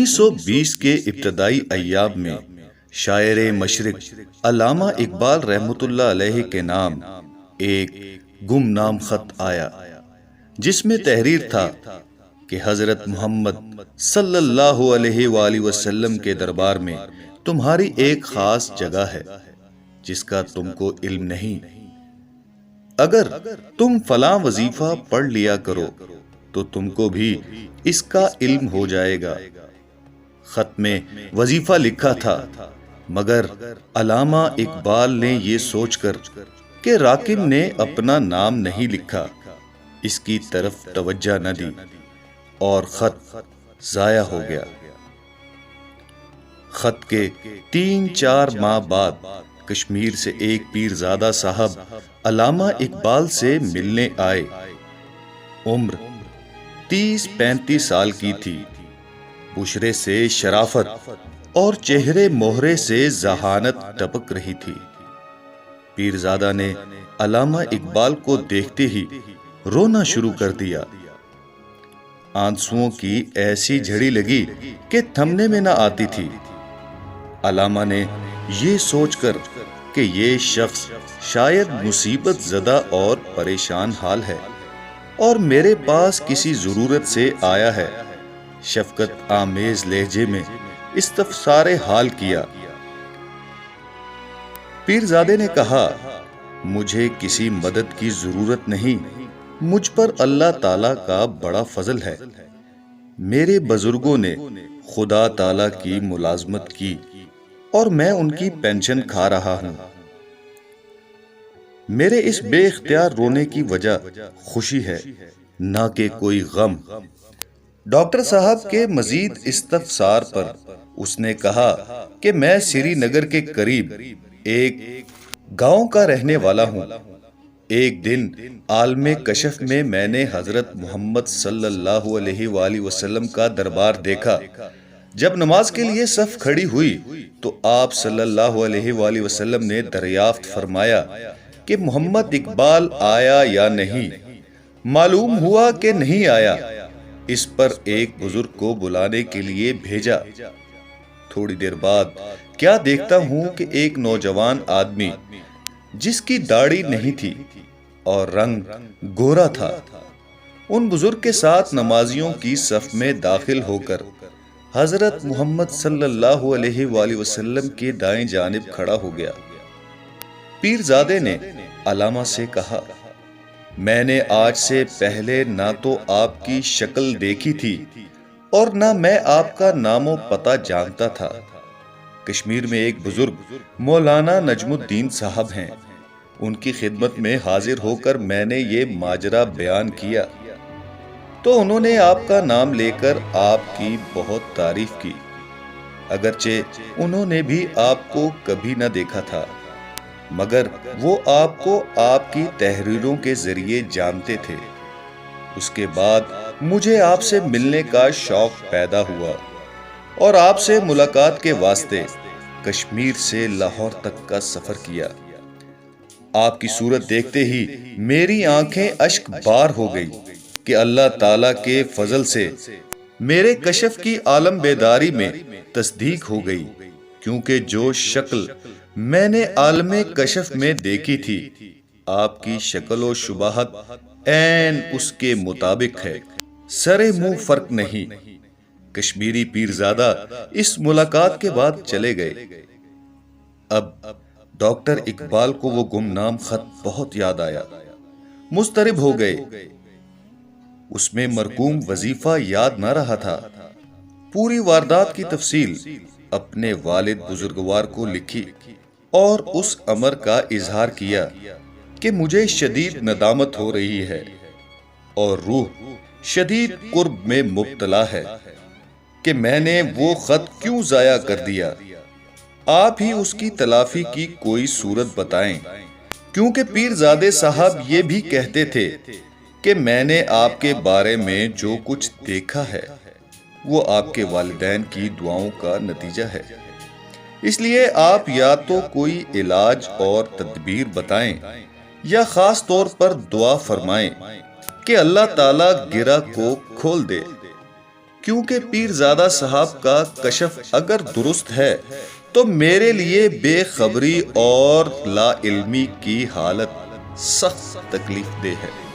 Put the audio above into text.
1920 کے ابتدائی ایام میں شاعر مشرق علامہ اقبال رحمۃ اللہ علیہ کے نام ایک گمنام خط آیا، جس میں تحریر تھا کہ حضرت محمد صلی اللہ علیہ وآلہ وسلم کے دربار میں تمہاری ایک خاص جگہ ہے جس کا تم کو علم نہیں۔ اگر تم فلاں وظیفہ پڑھ لیا کرو تو تم کو بھی اس کا علم ہو جائے گا۔ خط میں وظیفہ لکھا تھا، مگر علامہ اقبال نے یہ سوچ کر کہ راکب نے اپنا نام نہیں لکھا، اس کی طرف توجہ نہ دی اور خط ضائع ہو گیا۔ خط کے 3-4 ماہ بعد کشمیر سے ایک پیرزادہ صاحب علامہ اقبال سے ملنے آئے۔ عمر 30-35 سال کی تھی، بشرے سے شرافت اور چہرے مہرے سے ذہانت ٹپک رہی تھی۔ پیرزادہ نے علامہ اقبال کو دیکھتے ہی رونا شروع کر دیا۔ آنسوؤں کی ایسی جھڑی لگی کہ تھمنے میں نہ آتی تھی۔ علامہ نے یہ سوچ کر کہ یہ شخص شاید مصیبت زدہ اور پریشان حال ہے اور میرے پاس کسی ضرورت سے آیا ہے، شفقت آمیز لہجے میں استفسار حال کیا۔ پیرزادے نے کہا، مجھے کسی مدد کی ضرورت نہیں، مجھ پر اللہ تعالیٰ کا بڑا فضل ہے۔ میرے بزرگوں نے خدا تعالیٰ کی ملازمت کی اور میں ان کی پینشن کھا رہا ہوں۔ میرے اس بے اختیار رونے کی وجہ خوشی ہے، نہ کہ کوئی غم۔ ڈاکٹر صاحب کے مزید استفسار پر اس نے کہا کہ میں سری نگر کے قریب ایک گاؤں کا رہنے والا ہوں۔ ایک دن عالم کشف میں میں نے حضرت محمد صلی اللہ علیہ وآلہ وسلم کا دربار دیکھا۔ جب نماز کے لیے صف کھڑی ہوئی تو آپ صلی اللہ علیہ وآلہ وسلم نے دریافت فرمایا کہ محمد اقبال آیا یا نہیں۔ معلوم ہوا کہ نہیں آیا۔ اس پر ایک بزرگ کو بلانے کے لیے بھیجا۔ تھوڑی دیر بعد کیا دیکھتا ہوں کہ ایک نوجوان آدمی جس کی داڑھی نہیں تھی اور رنگ گورا تھا، ان بزرگ کے ساتھ نمازیوں کی صف میں داخل ہو کر حضرت محمد صلی اللہ علیہ وآلہ وسلم کے دائیں جانب کھڑا ہو گیا۔ پیرزادے نے علامہ سے کہا، میں نے آج سے پہلے نہ تو آپ کی شکل دیکھی تھی اور نہ میں آپ کا نام و پتہ جانتا تھا۔ کشمیر میں ایک بزرگ مولانا نجم الدین صاحب ہیں، ان کی خدمت میں حاضر ہو کر میں نے یہ ماجرا بیان کیا تو انہوں نے آپ کا نام لے کر آپ کی بہت تعریف کی، اگرچہ انہوں نے بھی آپ کو کبھی نہ دیکھا تھا، مگر وہ آپ کو آپ کی تحریروں کے ذریعے جانتے تھے۔ اس کے بعد مجھے آپ سے ملنے کا شوق پیدا ہوا اور آپ سے ملاقات کے واسطے کشمیر سے لاہور تک کا سفر کیا۔ آپ کی صورت دیکھتے ہی میری آنکھیں اشک بار ہو گئی کہ اللہ تعالیٰ کے فضل سے میرے کشف کی عالم بیداری میں تصدیق ہو گئی، کیونکہ جو شکل میں نے عالم کشف میں دیکھی تھی، آپ کی شکل و شباہت عین اس کے مطابق ہے، سرے منہ فرق نہیں۔ کشمیری پیرزادہ اس ملاقات کے بعد چلے گئے۔ اب ڈاکٹر اقبال کو وہ گمنام خط بہت یاد آیا، مضطرب ہو گئے۔ اس میں مرقوم وظیفہ یاد نہ رہا تھا۔ پوری واردات کی تفصیل اپنے والد بزرگوار کو لکھی اور اس امر کا اظہار کیا کہ مجھے شدید ندامت ہو رہی ہے اور روح شدید قرب میں مبتلا ہے کہ میں نے وہ خط کیوں ضائع کر دیا۔ آپ ہی اس کی تلافی کی کوئی صورت بتائیں، کیونکہ پیرزادے صاحب یہ بھی کہتے تھے کہ میں نے آپ کے بارے میں جو کچھ دیکھا ہے وہ آپ کے والدین کی دعاؤں کا نتیجہ ہے، اس لیے آپ یا تو کوئی علاج اور تدبیر بتائیں یا خاص طور پر دعا فرمائیں کہ اللہ تعالیٰ گرہ کو کھول دے، کیونکہ پیرزادہ صاحب کا کشف اگر درست ہے تو میرے لیے بے خبری اور لا علمی کی حالت سخت تکلیف دہ ہے۔